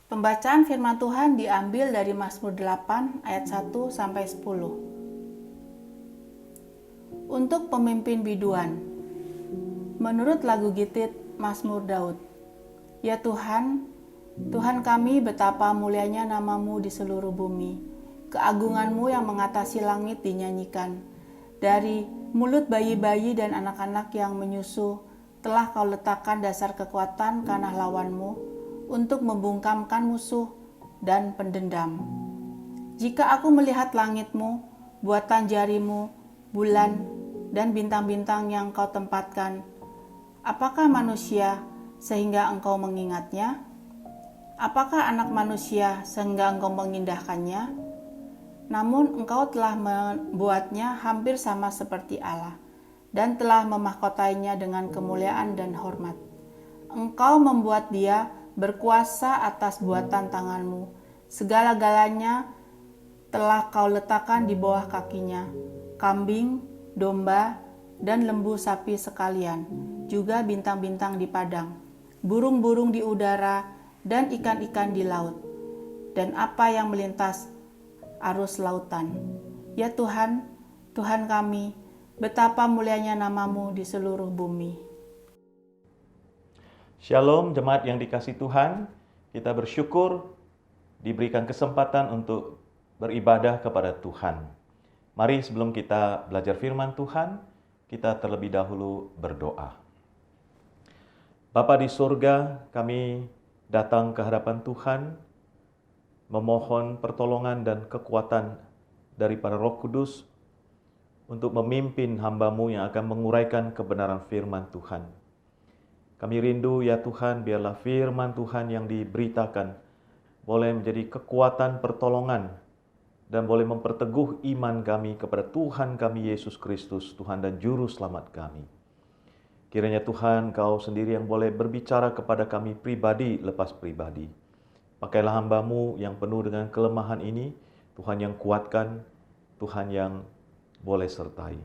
Pembacaan firman Tuhan diambil dari Mazmur 8 ayat 1 sampai 10. Untuk pemimpin biduan. Menurut lagu Gitit Mazmur Daud. Ya Tuhan, Tuhan kami, betapa mulianya nama-Mu di seluruh bumi. Keagungan-Mu yang mengatasi langit dinyanyikan. Dari mulut bayi-bayi dan anak-anak yang menyusu, telah Kau letakkan dasar kekuatan kanah lawan-Mu, untuk membungkamkan musuh dan pendendam. Jika aku melihat langit-Mu, buatan jari-Mu, bulan, dan bintang-bintang yang Kau tempatkan, apakah manusia sehingga Engkau mengingatnya? Apakah anak manusia sehingga Engkau mengindahkannya? Namun Engkau telah membuatnya hampir sama seperti Allah, dan telah memahkotainya dengan kemuliaan dan hormat. Engkau membuat dia berkuasa atas buatan tangan-Mu. Segala-galanya telah Kau letakkan di bawah kakinya. Kambing, domba, dan lembu sapi sekalian, juga bintang-bintang di padang, burung-burung di udara, dan ikan-ikan di laut, dan apa yang melintas arus lautan. Ya Tuhan, Tuhan kami, betapa mulianya nama-Mu di seluruh bumi. Shalom jemaat yang dikasihi Tuhan, kita bersyukur diberikan kesempatan untuk beribadah kepada Tuhan. Mari sebelum kita belajar firman Tuhan, kita terlebih dahulu berdoa. Bapa di surga, kami datang ke hadapan Tuhan, memohon pertolongan dan kekuatan daripada Roh Kudus untuk memimpin hamba-Mu yang akan menguraikan kebenaran firman Tuhan. Kami rindu ya Tuhan, biarlah firman Tuhan yang diberitakan boleh menjadi kekuatan pertolongan dan boleh memperteguh iman kami kepada Tuhan kami Yesus Kristus, Tuhan dan Juru Selamat kami. Kiranya Tuhan, Kau sendiri yang boleh berbicara kepada kami pribadi lepas pribadi. Pakailah hamba-Mu yang penuh dengan kelemahan ini, Tuhan yang kuatkan, Tuhan yang boleh sertai.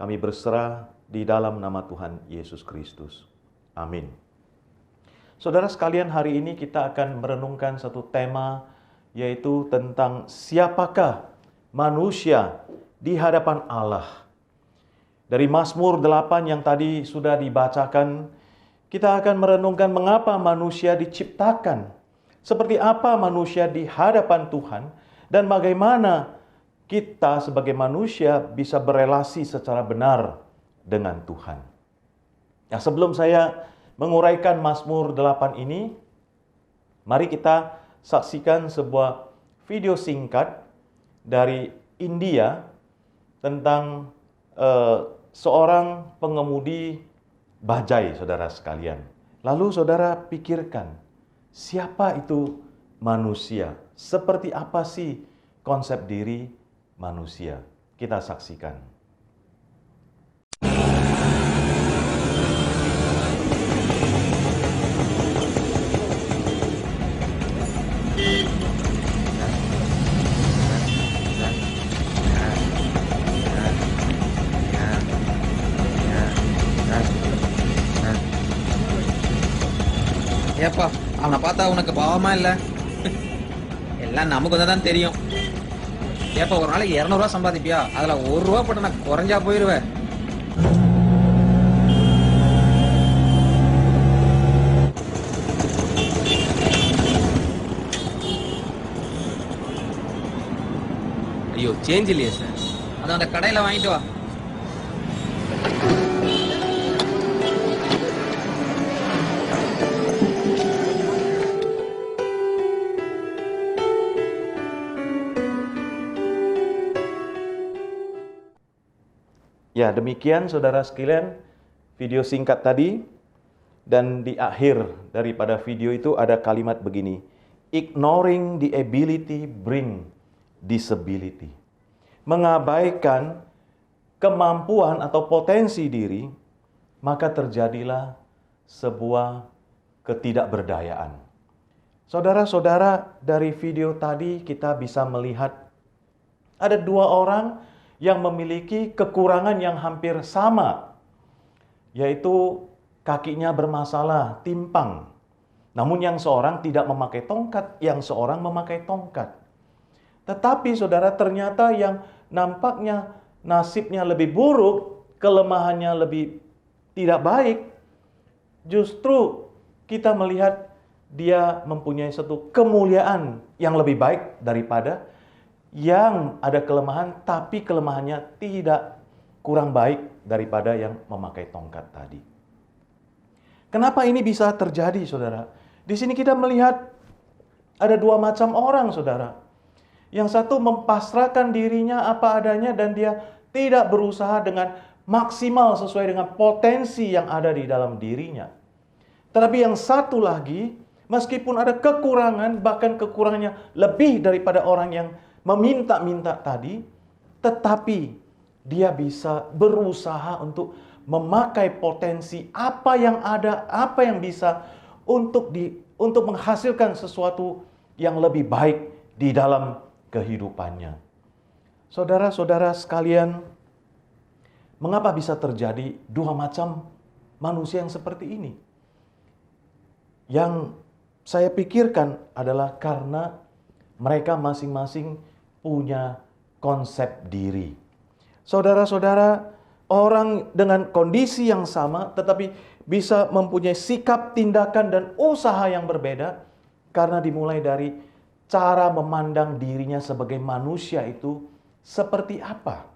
Kami berserah di dalam nama Tuhan Yesus Kristus. Amin. Saudara sekalian, hari ini kita akan merenungkan satu tema, yaitu tentang siapakah manusia di hadapan Allah. Dari Mazmur 8 yang tadi sudah dibacakan, kita akan merenungkan mengapa manusia diciptakan, seperti apa manusia di hadapan Tuhan, dan bagaimana kita sebagai manusia bisa berelasi secara benar dengan Tuhan. Nah, sebelum saya menguraikan Mazmur 8 ini, mari kita saksikan sebuah video singkat dari India tentang seorang pengemudi bajai, saudara sekalian. Lalu saudara pikirkan, siapa itu manusia? Seperti apa sih konsep diri manusia? Kita saksikan. ஏப்பா அவனை பார்த்தா உனக்கு பாவமா இல்ல? எல்லாம் நமக்கு தான் தெரியும். ஏப்பா ஒரு நாளைக்கு 200 ரூபா சம்பாதிப்பியா? அதுல 1 ரூபா போட்டு நான் குறைஞ்சா போயிருவேன். ஐயோ சேஞ்ச் இல்லையே சார். அதை அந்த கடையில வாங்கிட்டு வா. Ya, demikian saudara sekalian video singkat tadi, dan di akhir daripada video itu ada kalimat begini, ignoring the ability bring disability. Mengabaikan kemampuan atau potensi diri, maka terjadilah sebuah ketidakberdayaan. Saudara-saudara, dari video tadi kita bisa melihat ada 2 orang yang memiliki kekurangan yang hampir sama, yaitu kakinya bermasalah, timpang. Namun yang seorang tidak memakai tongkat, yang seorang memakai tongkat. Tetapi saudara, ternyata yang nampaknya nasibnya lebih buruk, kelemahannya lebih tidak baik, justru kita melihat dia mempunyai satu kemuliaan yang lebih baik daripada yang ada kelemahan, tapi kelemahannya tidak kurang baik daripada yang memakai tongkat tadi. Kenapa ini bisa terjadi, saudara? Di sini kita melihat ada dua macam orang, saudara. Yang satu mempasrahkan dirinya apa adanya dan dia tidak berusaha dengan maksimal sesuai dengan potensi yang ada di dalam dirinya. Tetapi yang satu lagi, meskipun ada kekurangan, bahkan kekurangannya lebih daripada orang yang meminta-minta tadi, tetapi dia bisa berusaha untuk memakai potensi apa yang ada, apa yang bisa untuk menghasilkan sesuatu yang lebih baik di dalam kehidupannya. Saudara-saudara sekalian, mengapa bisa terjadi dua macam manusia yang seperti ini? Yang saya pikirkan adalah karena mereka masing-masing punya konsep diri. Saudara-saudara, orang dengan kondisi yang sama tetapi bisa mempunyai sikap, tindakan, dan usaha yang berbeda karena dimulai dari cara memandang dirinya sebagai manusia itu seperti apa.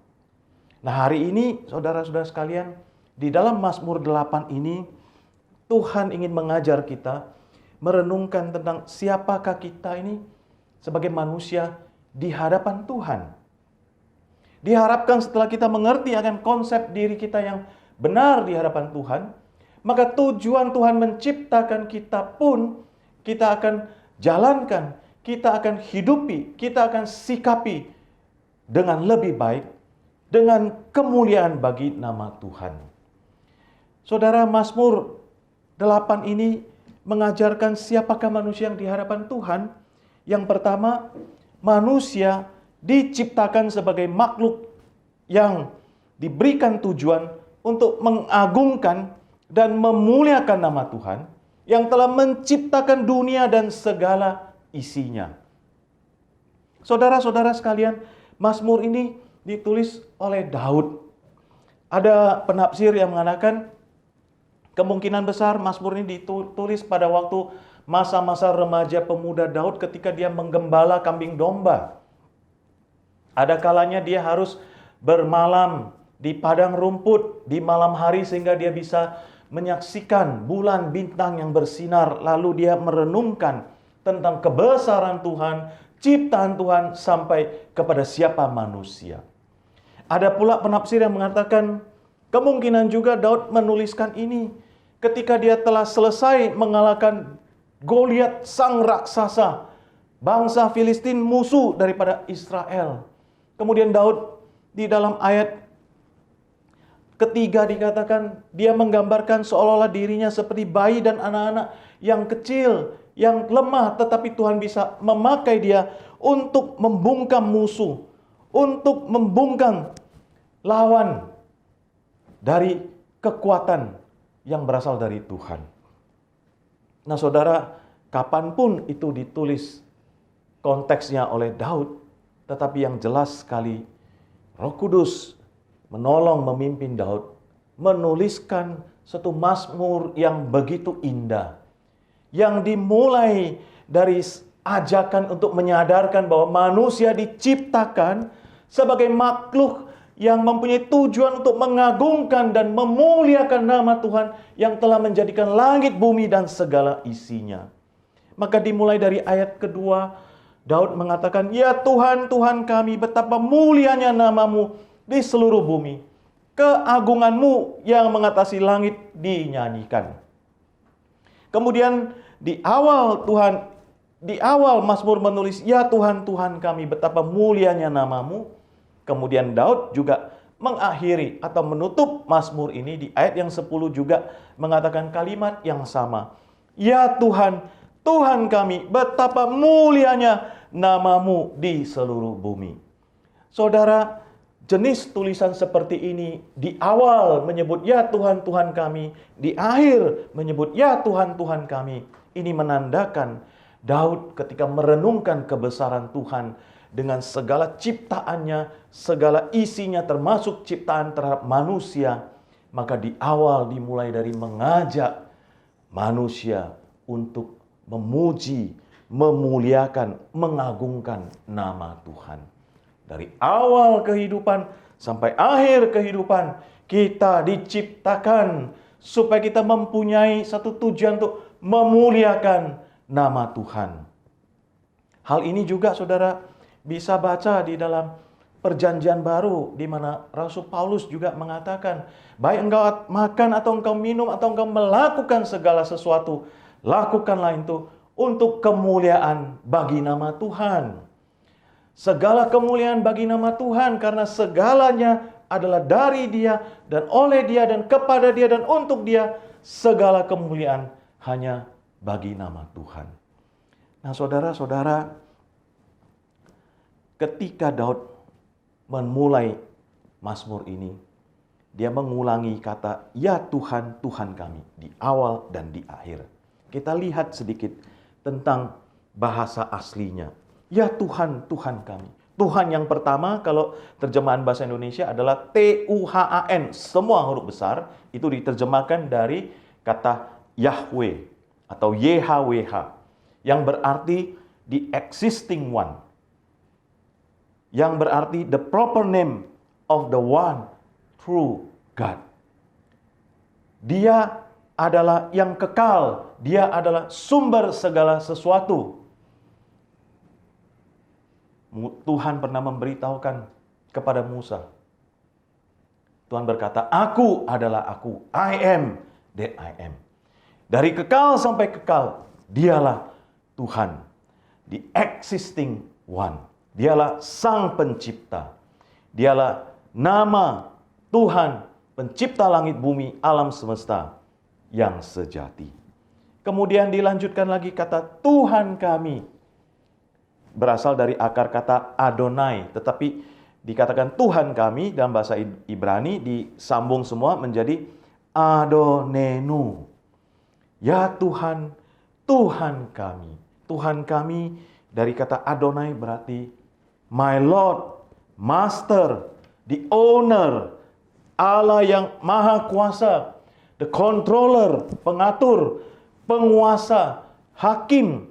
Nah, hari ini saudara-saudara sekalian, di dalam Mazmur 8 ini Tuhan ingin mengajar kita merenungkan tentang siapakah kita ini sebagai manusia di hadapan Tuhan. Diharapkan setelah kita mengerti akan konsep diri kita yang benar di hadapan Tuhan, maka tujuan Tuhan menciptakan kita pun kita akan jalankan, kita akan hidupi, kita akan sikapi dengan lebih baik, dengan kemuliaan bagi nama Tuhan. Saudara, Mazmur 8 ini mengajarkan siapakah manusia yang di hadapan Tuhan. Yang pertama, manusia diciptakan sebagai makhluk yang diberikan tujuan untuk mengagungkan dan memuliakan nama Tuhan yang telah menciptakan dunia dan segala isinya. Saudara-saudara sekalian, Mazmur ini ditulis oleh Daud. Ada penafsir yang mengatakan kemungkinan besar Mazmur ini ditulis pada waktu masa-masa remaja pemuda Daud ketika dia menggembala kambing domba. Ada kalanya dia harus bermalam di padang rumput di malam hari sehingga dia bisa menyaksikan bulan bintang yang bersinar. Lalu dia merenungkan tentang kebesaran Tuhan, ciptaan Tuhan sampai kepada siapa manusia. Ada pula penafsir yang mengatakan kemungkinan juga Daud menuliskan ini ketika dia telah selesai mengalahkan Goliat sang raksasa, bangsa Filistin musuh daripada Israel. Kemudian Daud di dalam ayat ketiga dikatakan dia menggambarkan seolah-olah dirinya seperti bayi dan anak-anak yang kecil, yang lemah, tetapi Tuhan bisa memakai dia untuk membungkam musuh, untuk membungkam lawan dari kekuatan yang berasal dari Tuhan. Nah saudara, kapanpun itu ditulis konteksnya oleh Daud, tetapi yang jelas sekali Roh Kudus menolong memimpin Daud menuliskan satu mazmur yang begitu indah, yang dimulai dari ajakan untuk menyadarkan bahwa manusia diciptakan sebagai makhluk yang mempunyai tujuan untuk mengagungkan dan memuliakan nama Tuhan yang telah menjadikan langit, bumi, dan segala isinya. Maka dimulai dari ayat kedua, Daud mengatakan, "Ya Tuhan, Tuhan kami, betapa mulianya namamu di seluruh bumi. Keagunganmu yang mengatasi langit dinyanyikan." Kemudian di awal Mazmur menulis, "Ya Tuhan, Tuhan kami, betapa mulianya namamu." Kemudian Daud juga mengakhiri atau menutup Mazmur ini di ayat yang 10 juga mengatakan kalimat yang sama. "Ya Tuhan, Tuhan kami, betapa mulianya namamu di seluruh bumi." Saudara, jenis tulisan seperti ini di awal menyebut "Ya Tuhan, Tuhan kami", di akhir menyebut "Ya Tuhan, Tuhan kami", Ini menandakan Daud ketika merenungkan kebesaran Tuhan dengan segala ciptaannya, segala isinya termasuk ciptaan terhadap manusia, maka di awal dimulai dari mengajak manusia untuk memuji, memuliakan, mengagungkan nama Tuhan. Dari awal kehidupan sampai akhir kehidupan, kita diciptakan supaya kita mempunyai satu tujuan untuk memuliakan nama Tuhan. Hal ini juga saudara bisa baca di dalam Perjanjian Baru, di mana Rasul Paulus juga mengatakan, baik engkau makan atau engkau minum atau engkau melakukan segala sesuatu, lakukanlah itu untuk kemuliaan bagi nama Tuhan. Segala kemuliaan bagi nama Tuhan karena segalanya adalah dari Dia dan oleh Dia dan kepada Dia dan untuk Dia. Segala kemuliaan hanya bagi nama Tuhan. Nah saudara-saudara, ketika Daud memulai Mazmur ini, dia mengulangi kata, ya Tuhan, Tuhan kami, di awal dan di akhir. Kita lihat sedikit tentang bahasa aslinya. Ya Tuhan, Tuhan kami. Tuhan yang pertama, kalau terjemahan bahasa Indonesia adalah Tuhan. Semua huruf besar itu diterjemahkan dari kata Yahweh atau YHWH, yang berarti the existing one, yang berarti the proper name of the one true God. Dia adalah yang kekal, dia adalah sumber segala sesuatu. Tuhan pernah memberitahukan kepada Musa. Tuhan berkata, aku adalah aku, I am that I am. Dari kekal sampai kekal, dialah Tuhan, the existing one. Dialah Sang Pencipta. Dialah nama Tuhan, pencipta langit bumi, alam semesta yang sejati. Kemudian dilanjutkan lagi kata Tuhan kami. Berasal dari akar kata Adonai. Tetapi dikatakan Tuhan kami dalam bahasa Ibrani disambung semua menjadi Adonenu. Ya Tuhan, Tuhan kami. Tuhan kami dari kata Adonai berarti my Lord, Master, the Owner, Allah yang Maha Kuasa, the Controller, pengatur, penguasa, hakim,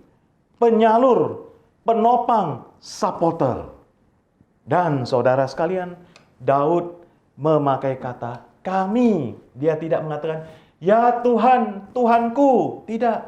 penyalur, penopang, supporter. Dan saudara sekalian, Daud memakai kata kami. Dia tidak mengatakan, ya Tuhan, Tuhanku. Tidak.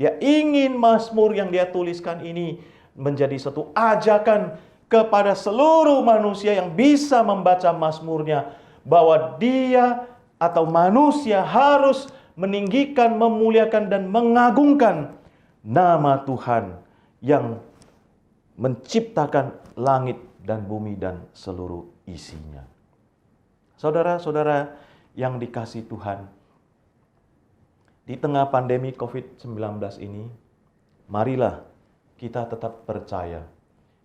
Dia ingin Mazmur yang dia tuliskan ini menjadi satu ajakan kepada seluruh manusia yang bisa membaca Mazmurnya, bahwa dia atau manusia harus meninggikan, memuliakan, dan mengagungkan nama Tuhan yang menciptakan langit dan bumi dan seluruh isinya. Saudara-saudara yang dikasihi Tuhan, di tengah pandemi COVID-19 ini, marilah kita tetap percaya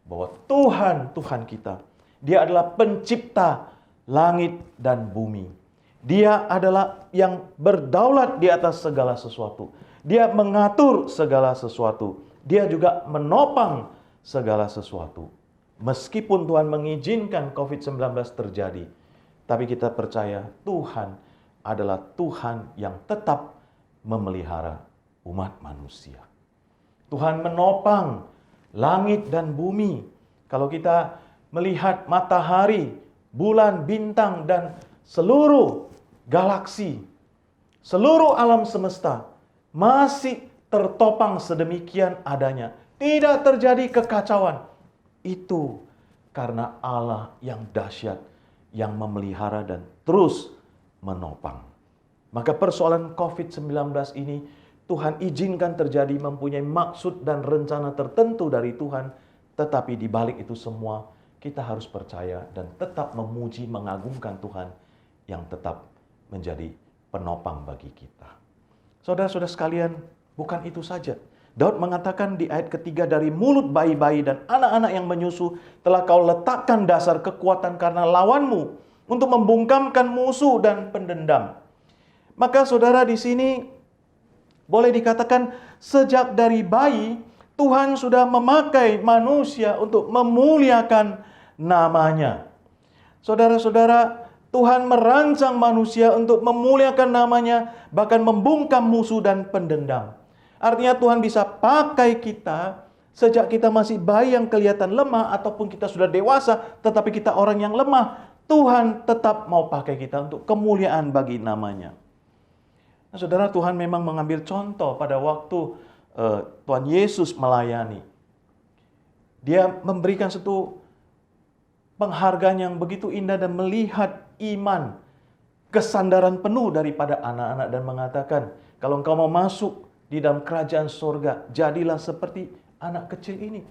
bahwa Tuhan, Tuhan kita, Dia adalah pencipta langit dan bumi. Dia adalah yang berdaulat di atas segala sesuatu. Dia mengatur segala sesuatu. Dia juga menopang segala sesuatu. Meskipun Tuhan mengizinkan COVID-19 terjadi, tapi kita percaya Tuhan adalah Tuhan yang tetap memelihara umat manusia. Tuhan menopang langit dan bumi. Kalau kita melihat matahari, bulan, bintang, dan seluruh galaksi, seluruh alam semesta masih tertopang sedemikian adanya. Tidak terjadi kekacauan. Itu karena Allah yang dahsyat, yang memelihara dan terus menopang. Maka persoalan COVID-19 ini Tuhan izinkan terjadi, mempunyai maksud dan rencana tertentu dari Tuhan. Tetapi di balik itu semua, kita harus percaya dan tetap memuji, mengagungkan Tuhan yang tetap menjadi penopang bagi kita. Saudara-saudara sekalian, bukan itu saja. Daud mengatakan di ayat ketiga, dari mulut bayi-bayi dan anak-anak yang menyusu telah kau letakkan dasar kekuatan karena lawanmu, untuk membungkamkan musuh dan pendendam. Maka saudara, di sini Boleh dikatakan sejak dari bayi, Tuhan sudah memakai manusia untuk memuliakan namanya. Saudara-saudara, Tuhan merancang manusia untuk memuliakan namanya, bahkan membungkam musuh dan pendendam. Artinya Tuhan bisa pakai kita sejak kita masih bayi yang kelihatan lemah, ataupun kita sudah dewasa tetapi kita orang yang lemah. Tuhan tetap mau pakai kita untuk kemuliaan bagi namanya. Nah, saudara, Tuhan memang mengambil contoh pada waktu Tuhan Yesus melayani. Dia memberikan satu penghargaan yang begitu indah dan melihat iman, kesandaran penuh daripada anak-anak dan mengatakan, kalau engkau mau masuk di dalam kerajaan surga, jadilah seperti anak kecil ini.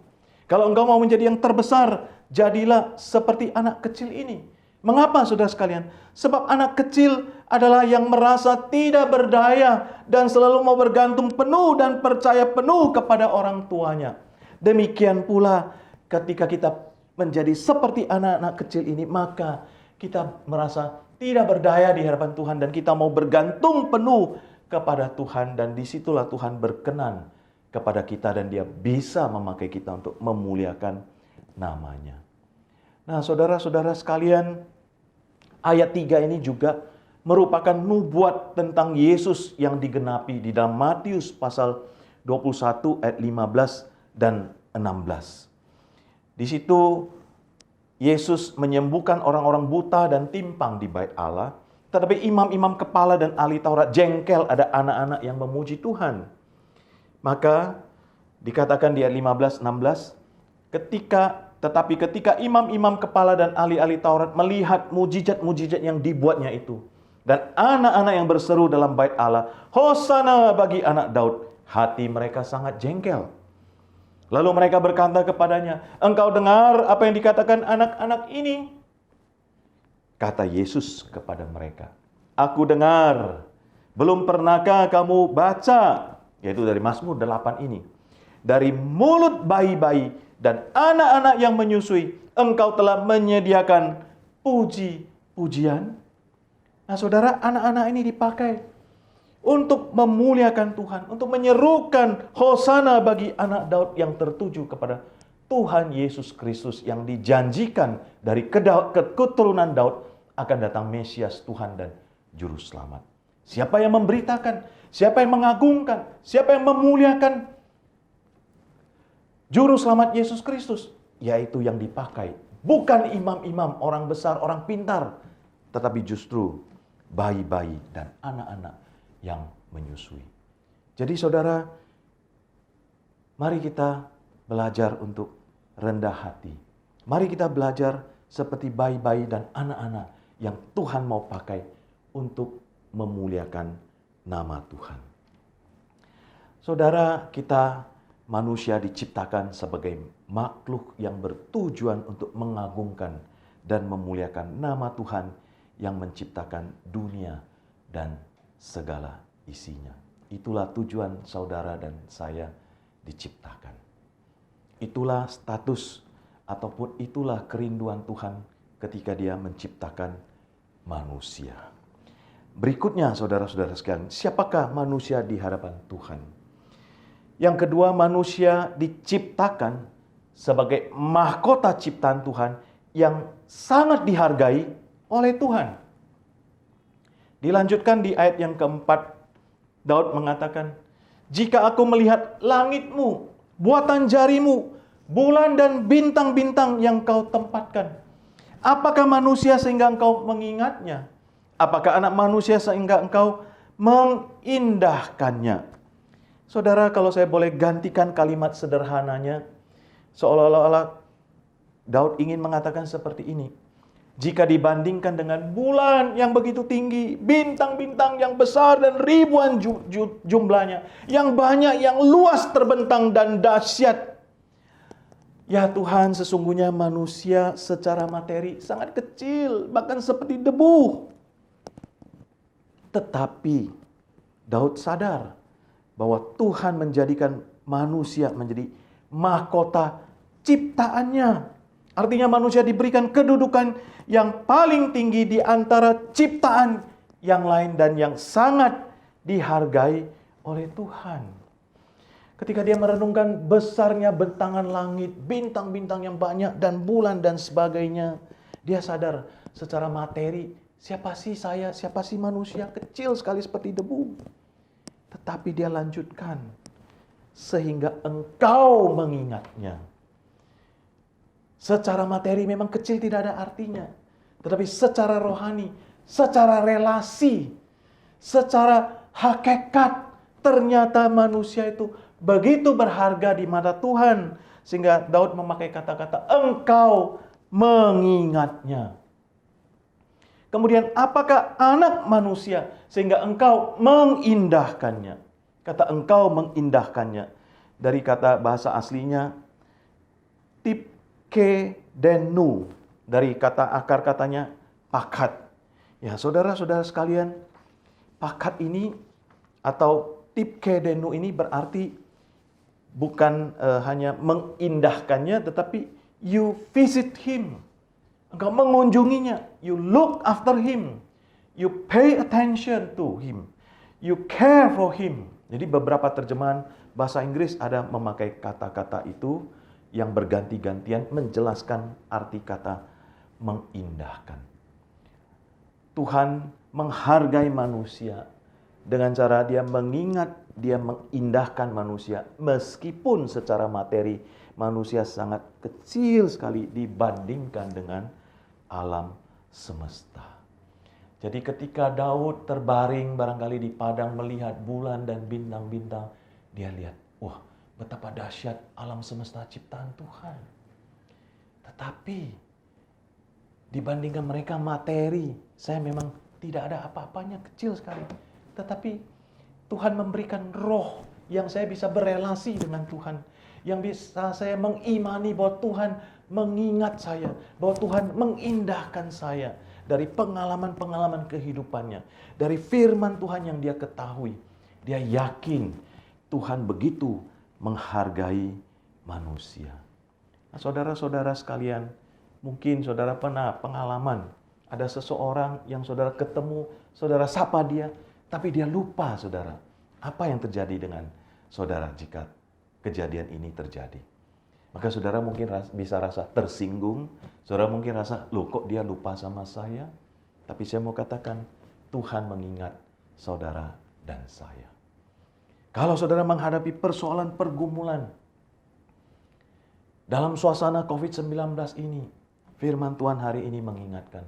Kalau engkau mau menjadi yang terbesar, jadilah seperti anak kecil ini. Mengapa, saudara sekalian? Sebab anak kecil adalah yang merasa tidak berdaya dan selalu mau bergantung penuh dan percaya penuh kepada orang tuanya. Demikian pula ketika kita menjadi seperti anak-anak kecil ini, maka kita merasa tidak berdaya di hadapan Tuhan dan kita mau bergantung penuh kepada Tuhan, dan disitulah Tuhan berkenan kepada kita dan Dia bisa memakai kita untuk memuliakan namanya. Nah, saudara-saudara sekalian, ayat 3 ini juga merupakan nubuat tentang Yesus yang digenapi di dalam Matius pasal 21 ayat 15 dan 16. Di situ Yesus menyembuhkan orang-orang buta dan timpang di bait Allah, tetapi imam-imam kepala dan ahli Taurat jengkel ada anak-anak yang memuji Tuhan. Maka dikatakan di ayat 15-16, tetapi ketika imam-imam kepala dan ahli-ahli Taurat melihat mujizat-mujizat yang dibuatnya itu, dan anak-anak yang berseru dalam bait Allah, Hosana bagi anak Daud, hati mereka sangat jengkel. Lalu mereka berkata kepadanya, engkau dengar apa yang dikatakan anak-anak ini? Kata Yesus kepada mereka, aku dengar. Belum pernahkah kamu baca, yaitu dari Mazmur 8 ini, dari mulut bayi-bayi dan anak-anak yang menyusui, engkau telah menyediakan puji-pujian. Nah, saudara, anak-anak ini dipakai untuk memuliakan Tuhan, untuk menyerukan Hosana bagi anak Daud yang tertuju kepada Tuhan Yesus Kristus yang dijanjikan dari keturunan Daud akan datang Mesias Tuhan dan Juru Selamat. Siapa yang memberitakan, siapa yang mengagungkan, siapa yang memuliakan Juru Selamat Yesus Kristus, yaitu yang dipakai bukan imam-imam, orang besar, orang pintar, tetapi justru bayi-bayi dan anak-anak yang menyusui. Jadi saudara, mari kita belajar untuk rendah hati. Mari kita belajar seperti bayi-bayi dan anak-anak yang Tuhan mau pakai untuk memuliakan nama Tuhan. Saudara, kita manusia diciptakan sebagai makhluk yang bertujuan untuk mengagungkan dan memuliakan nama Tuhan yang menciptakan dunia dan segala isinya. Itulah tujuan saudara dan saya diciptakan. Itulah status ataupun itulah kerinduan Tuhan ketika Dia menciptakan manusia. Berikutnya, saudara-saudara sekalian, siapakah manusia di hadapan Tuhan? Yang kedua, manusia diciptakan sebagai mahkota ciptaan Tuhan yang sangat dihargai oleh Tuhan. Dilanjutkan di ayat yang keempat, Daud mengatakan, jika aku melihat langitmu, buatan jarimu, bulan dan bintang-bintang yang kau tempatkan, apakah manusia sehingga engkau mengingatnya? Apakah anak manusia sehingga engkau mengindahkannya? Saudara, kalau saya boleh gantikan kalimat sederhananya, seolah-olah Daud ingin mengatakan seperti ini. Jika dibandingkan dengan bulan yang begitu tinggi, bintang-bintang yang besar dan ribuan jumlahnya, yang banyak, yang luas terbentang dan dahsyat, ya Tuhan, sesungguhnya manusia secara materi sangat kecil, bahkan seperti debu. Tetapi Daud sadar bahwa Tuhan menjadikan manusia menjadi mahkota ciptaannya. Artinya manusia diberikan kedudukan yang paling tinggi di antara ciptaan yang lain dan yang sangat dihargai oleh Tuhan. Ketika dia merenungkan besarnya bentangan langit, bintang-bintang yang banyak, dan bulan dan sebagainya, dia sadar secara materi, siapa sih saya, siapa sih manusia kecil sekali seperti debu. Tetapi dia lanjutkan, sehingga engkau mengingatnya. Secara materi memang kecil tidak ada artinya. Tetapi secara rohani, secara relasi, secara hakikat, ternyata manusia itu begitu berharga di mata Tuhan. Sehingga Daud memakai kata-kata, engkau mengingatnya. Kemudian apakah anak manusia sehingga engkau mengindahkannya? Kata engkau mengindahkannya. Dari kata bahasa aslinya, tipkedenu. Dari kata akar katanya, pakat. Ya, saudara-saudara sekalian, pakat ini atau tipkedenu ini berarti bukan hanya mengindahkannya, tetapi you visit him. Engkau mengunjunginya. You look after him. You pay attention to him. You care for him. Jadi beberapa terjemahan bahasa Inggris ada memakai kata-kata itu yang berganti-gantian menjelaskan arti kata mengindahkan. Tuhan menghargai manusia dengan cara dia mengingat, dia mengindahkan manusia. Meskipun secara materi manusia sangat kecil sekali dibandingkan dengan alam semesta. Jadi ketika Daud terbaring barangkali di padang melihat bulan dan bintang-bintang, dia lihat, wah, betapa dahsyat alam semesta ciptaan Tuhan. Tetapi dibandingkan mereka materi, saya memang tidak ada apa-apanya, kecil sekali. Tetapi Tuhan memberikan roh yang saya bisa berelasi dengan Tuhan. Yang bisa saya mengimani bahwa Tuhan mengingat saya, bahwa Tuhan mengindahkan saya dari pengalaman-pengalaman kehidupannya, dari firman Tuhan yang dia ketahui. Dia yakin Tuhan begitu menghargai manusia. Nah, saudara-saudara sekalian, mungkin saudara pernah pengalaman ada seseorang yang saudara ketemu, saudara sapa dia, tapi dia lupa saudara. Apa yang terjadi dengan saudara jika kejadian ini terjadi? Maka saudara mungkin bisa rasa tersinggung. Saudara mungkin rasa, loh kok dia lupa sama saya? Tapi saya mau katakan, Tuhan mengingat saudara dan saya. Kalau saudara menghadapi persoalan pergumulan dalam suasana COVID-19 ini, firman Tuhan hari ini mengingatkan,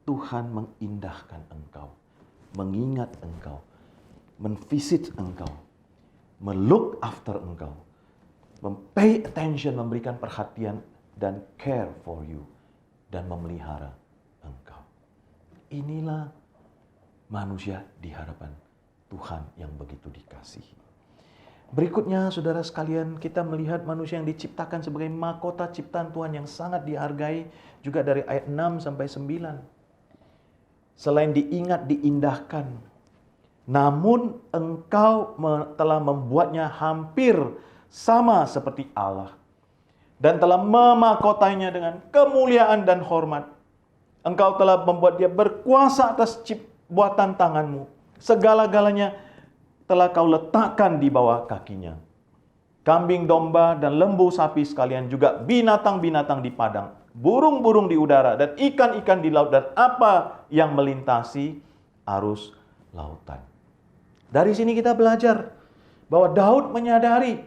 Tuhan mengindahkan engkau, mengingat engkau, menvisit engkau, melook after engkau, pay attention, memberikan perhatian dan care for you, dan memelihara engkau. Inilah manusia di hadapan Tuhan yang begitu dikasihi. Berikutnya, saudara sekalian, kita melihat manusia yang diciptakan sebagai mahkota ciptaan Tuhan yang sangat dihargai, juga dari ayat 6 sampai 9. Selain diingat, diindahkan, namun engkau telah membuatnya hampir sama seperti Allah, dan telah memahkotainya dengan kemuliaan dan hormat. Engkau telah membuat dia berkuasa atas buatan tanganmu. Segala-galanya telah kau letakkan di bawah kakinya. Kambing domba dan lembu sapi sekalian, juga binatang-binatang di padang, burung-burung di udara, dan ikan-ikan di laut, dan apa yang melintasi arus lautan. Dari sini kita belajar bahwa Daud menyadari,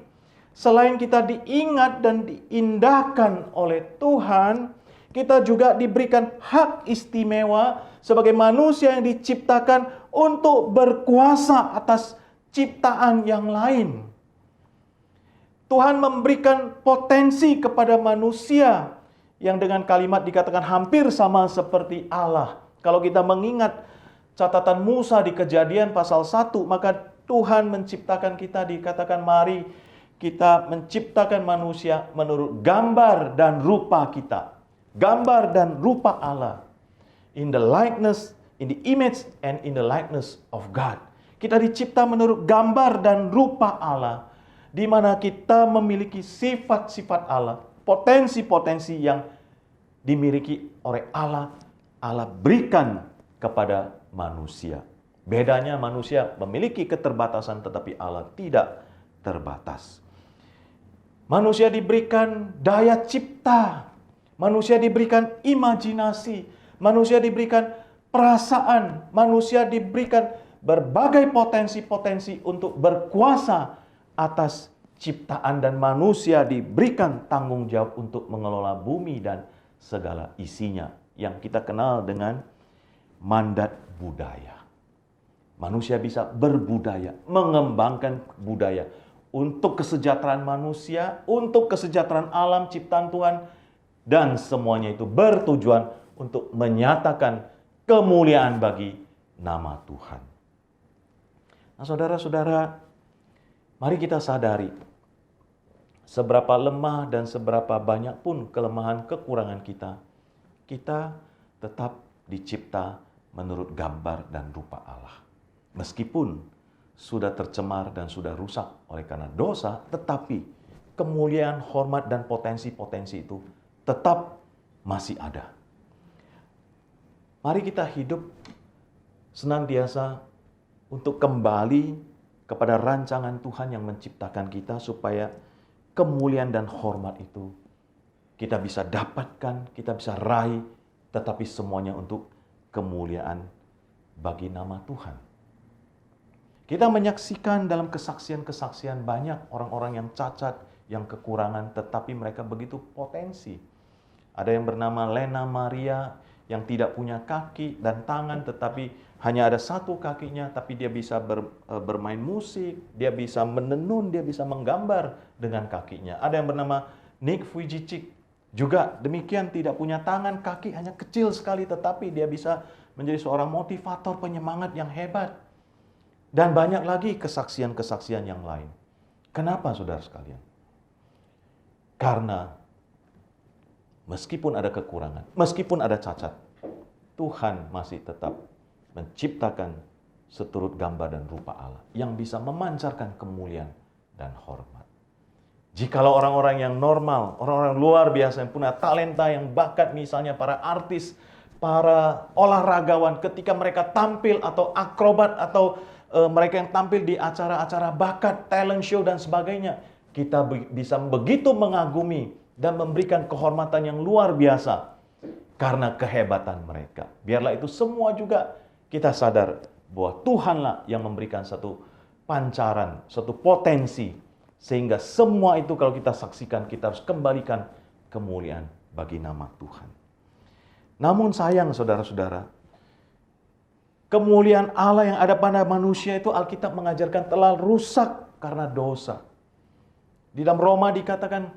selain kita diingat dan diindahkan oleh Tuhan, kita juga diberikan hak istimewa sebagai manusia yang diciptakan untuk berkuasa atas ciptaan yang lain. Tuhan memberikan potensi kepada manusia yang dengan kalimat dikatakan hampir sama seperti Allah. Kalau kita mengingat catatan Musa di Kejadian pasal 1, maka Tuhan menciptakan kita, dikatakan mari kita menciptakan manusia menurut gambar dan rupa kita. Gambar dan rupa Allah. In the likeness, in the image and in the likeness of God. Kita dicipta menurut gambar dan rupa Allah, di mana kita memiliki sifat-sifat Allah, potensi-potensi yang dimiliki oleh Allah, Allah berikan kepada manusia. Bedanya manusia memiliki keterbatasan tetapi Allah tidak terbatas. Manusia diberikan daya cipta, manusia diberikan imajinasi, manusia diberikan perasaan, manusia diberikan berbagai potensi-potensi untuk berkuasa atas ciptaan, dan manusia diberikan tanggung jawab untuk mengelola bumi dan segala isinya yang kita kenal dengan mandat budaya. Manusia bisa berbudaya, mengembangkan budaya untuk kesejahteraan manusia, untuk kesejahteraan alam ciptaan Tuhan, dan semuanya itu bertujuan untuk menyatakan kemuliaan bagi nama Tuhan. Nah, saudara-saudara, mari kita sadari seberapa lemah dan seberapa banyak pun kelemahan kekurangan kita, kita tetap dicipta menurut gambar dan rupa Allah. Meskipun sudah tercemar dan sudah rusak oleh karena dosa, tetapi kemuliaan, hormat, dan potensi-potensi itu tetap masih ada. Mari kita hidup senantiasa untuk kembali kepada rancangan Tuhan yang menciptakan kita, supaya kemuliaan dan hormat itu kita bisa dapatkan, kita bisa raih, tetapi semuanya untuk kemuliaan bagi nama Tuhan. Kita menyaksikan dalam kesaksian-kesaksian banyak orang-orang yang cacat, yang kekurangan, tetapi mereka begitu potensi. Ada yang bernama Lena Maria yang tidak punya kaki dan tangan, tetapi hanya ada satu kakinya, tapi dia bisa bermain musik, dia bisa menenun, dia bisa menggambar dengan kakinya. Ada yang bernama Nick Vujicic, juga demikian, tidak punya tangan, kaki hanya kecil sekali, tetapi dia bisa menjadi seorang motivator, penyemangat yang hebat. Dan banyak lagi kesaksian-kesaksian yang lain. Kenapa, saudara sekalian? Karena meskipun ada kekurangan, meskipun ada cacat, Tuhan masih tetap menciptakan seturut gambar dan rupa Allah yang bisa memancarkan kemuliaan dan hormat. Jikalau orang-orang yang normal, orang-orang luar biasa yang punya talenta, yang bakat, misalnya para artis, para olahragawan, ketika mereka tampil atau akrobat atau mereka yang tampil di acara-acara bakat, talent show dan sebagainya, kita bisa begitu mengagumi dan memberikan kehormatan yang luar biasa karena kehebatan mereka. Biarlah itu semua juga kita sadar bahwa Tuhanlah yang memberikan satu pancaran, satu potensi, sehingga semua itu kalau kita saksikan, kita harus kembalikan kemuliaan bagi nama Tuhan. Namun sayang, saudara-saudara, kemuliaan Allah yang ada pada manusia itu Alkitab mengajarkan telah rusak karena dosa. Di dalam Roma dikatakan,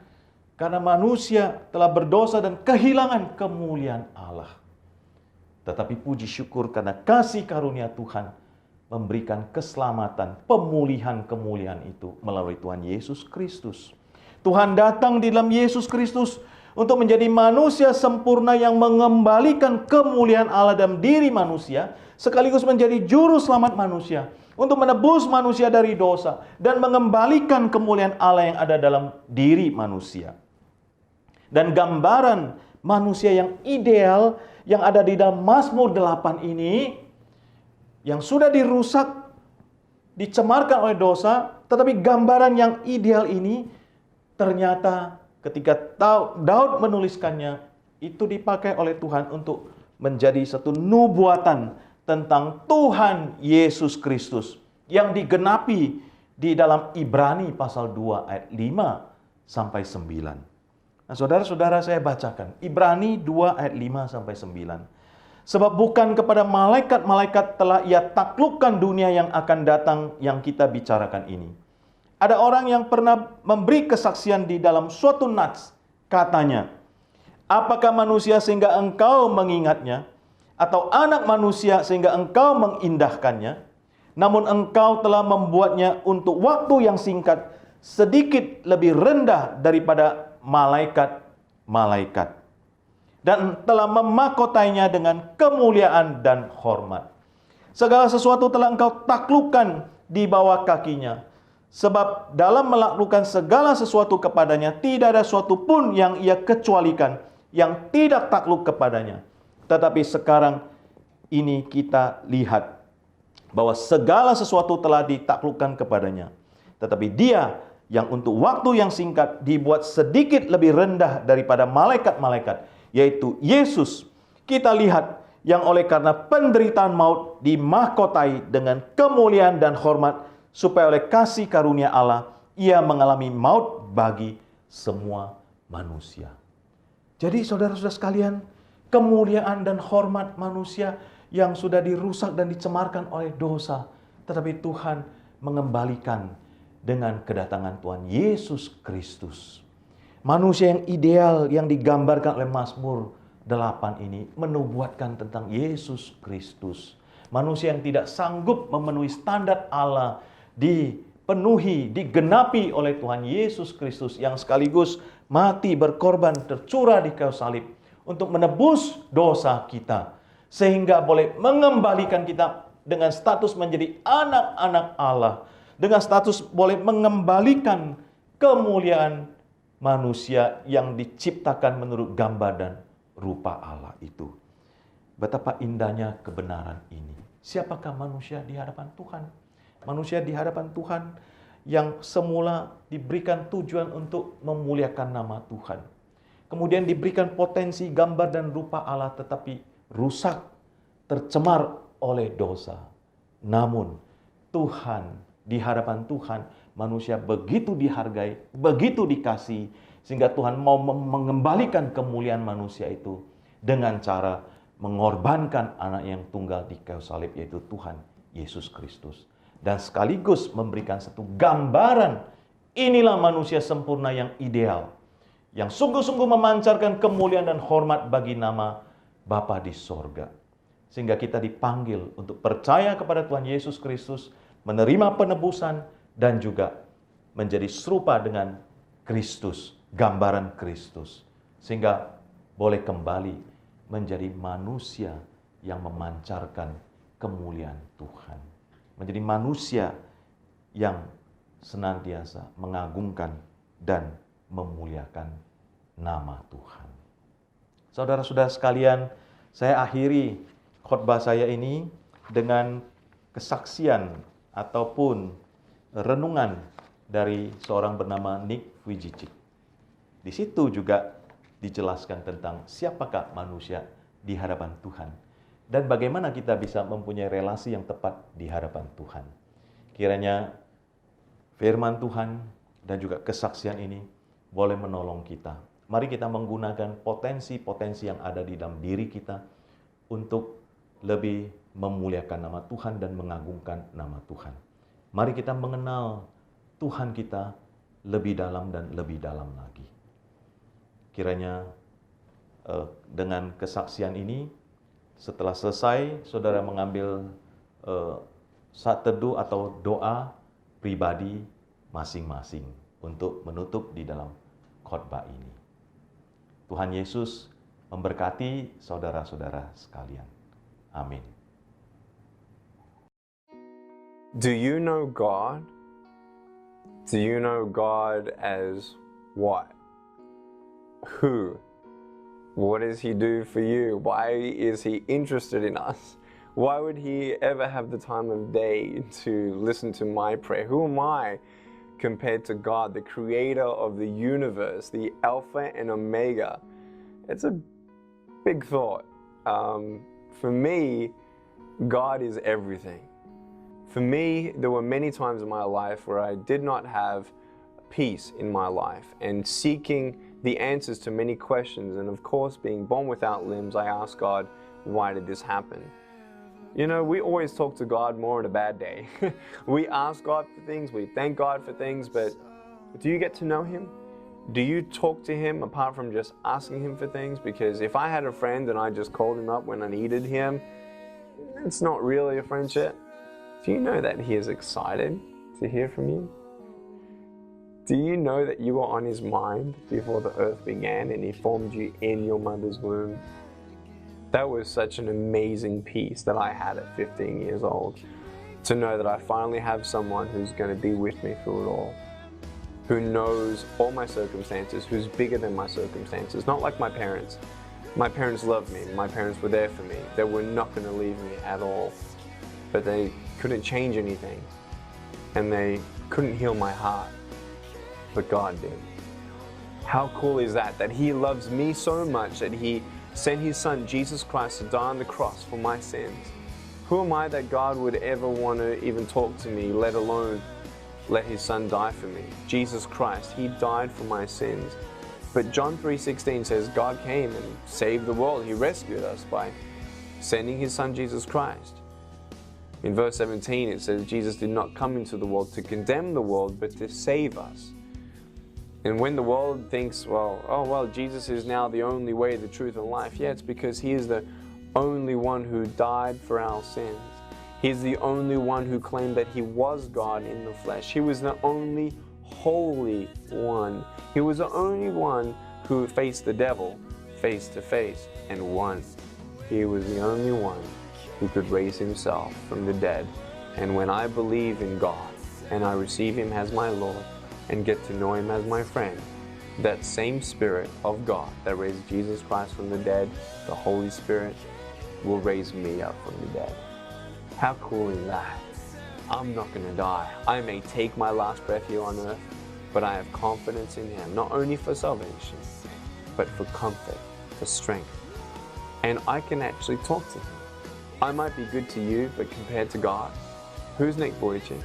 karena manusia telah berdosa dan kehilangan kemuliaan Allah. Tetapi puji syukur karena kasih karunia Tuhan memberikan keselamatan, pemulihan kemuliaan itu melalui Tuhan Yesus Kristus. Tuhan datang di dalam Yesus Kristus untuk menjadi manusia sempurna yang mengembalikan kemuliaan Allah dalam diri manusia, sekaligus menjadi juru selamat manusia, untuk menebus manusia dari dosa dan mengembalikan kemuliaan Allah yang ada dalam diri manusia. Dan gambaran manusia yang ideal yang ada di dalam Mazmur 8 ini, yang sudah dirusak, dicemarkan oleh dosa, tetapi gambaran yang ideal ini ternyata ketika Daud menuliskannya, itu dipakai oleh Tuhan untuk menjadi satu nubuatan tentang Tuhan Yesus Kristus yang digenapi di dalam Ibrani pasal 2 ayat 5 sampai 9. Nah, saudara-saudara, saya bacakan Ibrani 2 ayat 5 sampai 9. Sebab bukan kepada malaikat-malaikat telah ia taklukkan dunia yang akan datang yang kita bicarakan ini. Ada orang yang pernah memberi kesaksian di dalam suatu nats, katanya, apakah manusia sehingga engkau mengingatnya, atau anak manusia sehingga engkau mengindahkannya? Namun engkau telah membuatnya untuk waktu yang singkat, sedikit lebih rendah daripada malaikat-malaikat, dan telah memakotainya dengan kemuliaan dan hormat. Segala sesuatu telah engkau taklukkan di bawah kakinya. Sebab dalam melakukan segala sesuatu kepadanya, tidak ada suatu pun yang ia kecualikan, yang tidak takluk kepadanya. Tetapi sekarang ini kita lihat bahwa segala sesuatu telah ditaklukkan kepadanya. Tetapi dia yang untuk waktu yang singkat dibuat sedikit lebih rendah daripada malaikat-malaikat, yaitu Yesus, kita lihat yang oleh karena penderitaan maut dimahkotai dengan kemuliaan dan hormat, supaya oleh kasih karunia Allah ia mengalami maut bagi semua manusia. Jadi saudara-saudara sekalian, kemuliaan dan hormat manusia yang sudah dirusak dan dicemarkan oleh dosa, tetapi Tuhan mengembalikan dengan kedatangan Tuhan Yesus Kristus. Manusia yang ideal yang digambarkan oleh Mazmur 8 ini menubuatkan tentang Yesus Kristus. Manusia yang tidak sanggup memenuhi standar Allah dipenuhi, digenapi oleh Tuhan Yesus Kristus yang sekaligus mati berkorban tercurah di kayu salib untuk menebus dosa kita, sehingga boleh mengembalikan kita dengan status menjadi anak-anak Allah, dengan status boleh mengembalikan kemuliaan manusia yang diciptakan menurut gambar dan rupa Allah itu. Betapa indahnya kebenaran ini. Siapakah manusia di hadapan Tuhan? Manusia di hadapan Tuhan yang semula diberikan tujuan untuk memuliakan nama Tuhan. Kemudian diberikan potensi gambar dan rupa Allah, tetapi rusak, tercemar oleh dosa. Namun Tuhan, di hadapan Tuhan, manusia begitu dihargai, begitu dikasih, sehingga Tuhan mau mengembalikan kemuliaan manusia itu dengan cara mengorbankan anak yang tunggal di kayu salib, yaitu Tuhan Yesus Kristus. Dan sekaligus memberikan satu gambaran, inilah manusia sempurna yang ideal, yang sungguh-sungguh memancarkan kemuliaan dan hormat bagi nama Bapa di sorga. Sehingga kita dipanggil untuk percaya kepada Tuhan Yesus Kristus, menerima penebusan, dan juga menjadi serupa dengan Kristus, gambaran Kristus. Sehingga boleh kembali menjadi manusia yang memancarkan kemuliaan Tuhan. Menjadi manusia yang senantiasa mengagungkan dan memuliakan nama Tuhan. Saudara-saudara sekalian, saya akhiri khotbah saya ini dengan kesaksian ataupun renungan dari seorang bernama Nick Vujicic. Di situ juga dijelaskan tentang siapakah manusia di hadapan Tuhan dan bagaimana kita bisa mempunyai relasi yang tepat di hadapan Tuhan. Kiranya firman Tuhan dan juga kesaksian ini boleh menolong kita. Mari kita menggunakan potensi-potensi yang ada di dalam diri kita untuk lebih memuliakan nama Tuhan dan mengagungkan nama Tuhan. Mari kita mengenal Tuhan kita lebih dalam dan lebih dalam lagi. Kiranya dengan kesaksian ini, setelah selesai, saudara mengambil saat teduh atau doa pribadi masing-masing untuk menutup di dalam khotbah ini. Tuhan Yesus memberkati saudara-saudara sekalian. Amin. Do you know God? Do you know God as what? Who? What does He do for you? Why is He interested in us? Why would He ever have the time of day to listen to my prayer? Who am I compared to God, the creator of the universe, the Alpha and Omega? It's a big thought. For me, God is everything. For me, there were many times in my life where I did not have peace in my life, and seeking the answers to many questions, and of course being born without limbs, I asked God, why did this happen? You know, we always talk to God more on a bad day. We ask God for things, we thank God for things, but do you get to know Him? Do you talk to Him apart from just asking Him for things? Because if I had a friend and I just called Him up when I needed Him, it's not really a friendship. Do you know that He is excited to hear from you? Do you know that you were on His mind before the earth began and He formed you in your mother's womb? That was such an amazing peace that I had at 15 years old, to know that I finally have someone who's going to be with me through it all, who knows all my circumstances, who's bigger than my circumstances, not like my parents. My parents loved me, my parents were there for me, they were not going to leave me at all, but they couldn't change anything, and they couldn't heal my heart, but God did. How cool is that? That He loves me so much that He sent His Son, Jesus Christ, to die on the cross for my sins. Who am I that God would ever want to even talk to me, let alone let His Son die for me? Jesus Christ, He died for my sins. But John 3:16 says God came and saved the world. He rescued us by sending His Son, Jesus Christ. In verse 17 it says Jesus did not come into the world to condemn the world, but to save us. And when the world thinks, Jesus is now the only way, the truth, and life. Yeah, it's because He is the only one who died for our sins. He's the only one who claimed that He was God in the flesh. He was the only holy one. He was the only one who faced the devil face to face and won. He was the only one who could raise Himself from the dead. And when I believe in God and I receive Him as my Lord and get to know Him as my friend, that same Spirit of God that raised Jesus Christ from the dead, the Holy Spirit, will raise me up from the dead. How cool is that? I'm not going to die. I may take my last breath here on earth, but I have confidence in Him, not only for salvation, but for comfort, for strength. And I can actually talk to Him. I might be good to you, but compared to God, who's Nick Vujicic?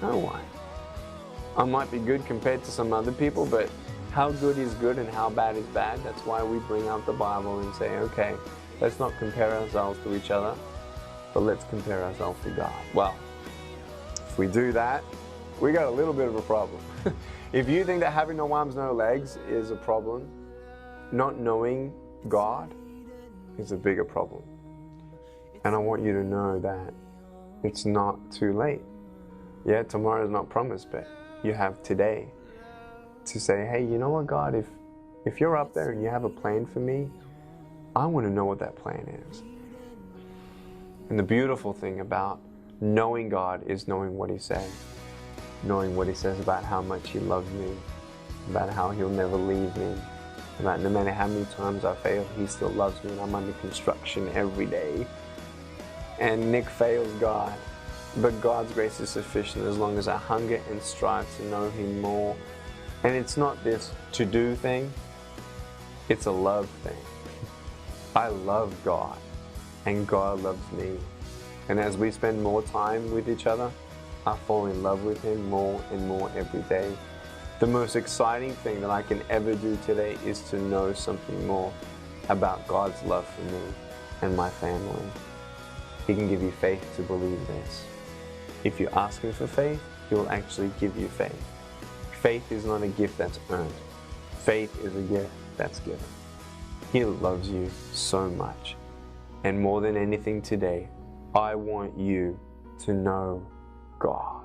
No one. I might be good compared to some other people, but how good is good and how bad is bad? That's why we bring out the Bible and say, okay, let's not compare ourselves to each other, but let's compare ourselves to God. Well, if we do that, we got a little bit of a problem. If you think that having no arms, no legs is a problem, not knowing God is a bigger problem. And I want you to know that it's not too late. Yeah, tomorrow is not promised, but you have today to say, hey, you know what, God, if you're up there and you have a plan for me, I want to know what that plan is. And the beautiful thing about knowing God is knowing what He said. Knowing what He says about how much He loves me, about how He'll never leave me, about no matter how many times I fail, He still loves me and I'm under construction every day. And Nick fails God, but God's grace is sufficient as long as I hunger and strive to know Him more. And it's not this to-do thing, it's a love thing. I love God, and God loves me. And as we spend more time with each other, I fall in love with Him more and more every day. The most exciting thing that I can ever do today is to know something more about God's love for me and my family. He can give you faith to believe this. If you ask Him for faith, He will actually give you faith. Faith is not a gift that's earned. Faith is a gift that's given. He loves you so much. And more than anything today, I want you to know God.